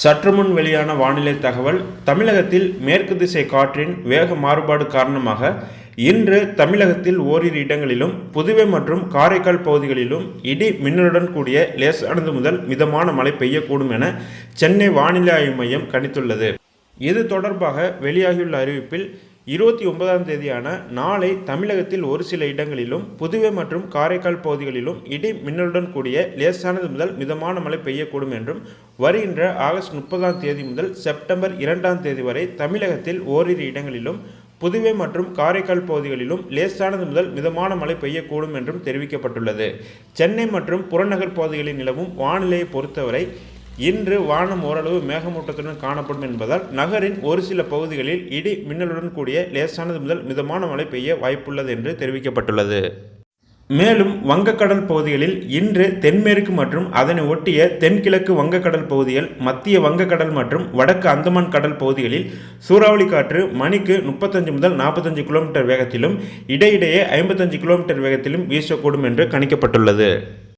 சற்றுமுன் வெளியான வானிலை தகவல். தமிழகத்தில் மேற்கு திசை காற்றின் வேக மாறுபாடு காரணமாக இன்று தமிழகத்தில் ஓரிரு இடங்களிலும் புதுவை மற்றும் காரைக்கால் பகுதிகளிலும் இடி மின்னலுடன் கூடிய லேசானது முதல் மிதமான மழை பெய்யக்கூடும் என சென்னை வானிலை ஆய்வு மையம் கணித்துள்ளது. இது தொடர்பாக வெளியாகியுள்ள அறிவிப்பில் 29ஆம் தேதியான நாளை தமிழகத்தில் ஒரு சில இடங்களிலும் புதுவை மற்றும் காரைக்கால் பகுதிகளிலும் இடி மின்னலுடன் கூடிய லேசானது முதல் மிதமான மழை பெய்யக்கூடும் என்றும், வருகின்ற ஆகஸ்ட் 30ஆம் தேதி முதல் செப்டம்பர் 2ஆம் தேதி வரை தமிழகத்தில் ஓரிரு இடங்களிலும் புதுவை மற்றும் காரைக்கால் பகுதிகளிலும் லேசானது முதல் மிதமான மழை பெய்யக்கூடும் என்றும் தெரிவிக்கப்பட்டுள்ளது. சென்னை மற்றும் புறநகர் பகுதிகளில் நிலவும் வானிலையை பொறுத்தவரை இன்று வானம் ஓரளவு மேகமூட்டத்துடன் காணப்படும் என்பதால் நகரின் ஒரு சில பகுதிகளில் இடி மின்னலுடன் கூடிய லேசானது முதல் மிதமான மழை பெய்ய வாய்ப்புள்ளது என்று தெரிவிக்கப்பட்டுள்ளது. மேலும் வங்கக்கடல் பகுதிகளில் இன்று தென்மேற்கு மற்றும் அதனை ஒட்டிய தென்கிழக்கு வங்கக்கடல் பகுதிகள், மத்திய வங்கக்கடல் மற்றும் வடக்கு அந்தமான் கடல் பகுதிகளில் சூறாவளி காற்று மணிக்கு 35 முதல் 45 கிலோமீட்டர் வேகத்திலும் இடையிடையே 55 கிலோமீட்டர் வேகத்திலும் வீசக்கூடும் என்று கணிக்கப்பட்டுள்ளது.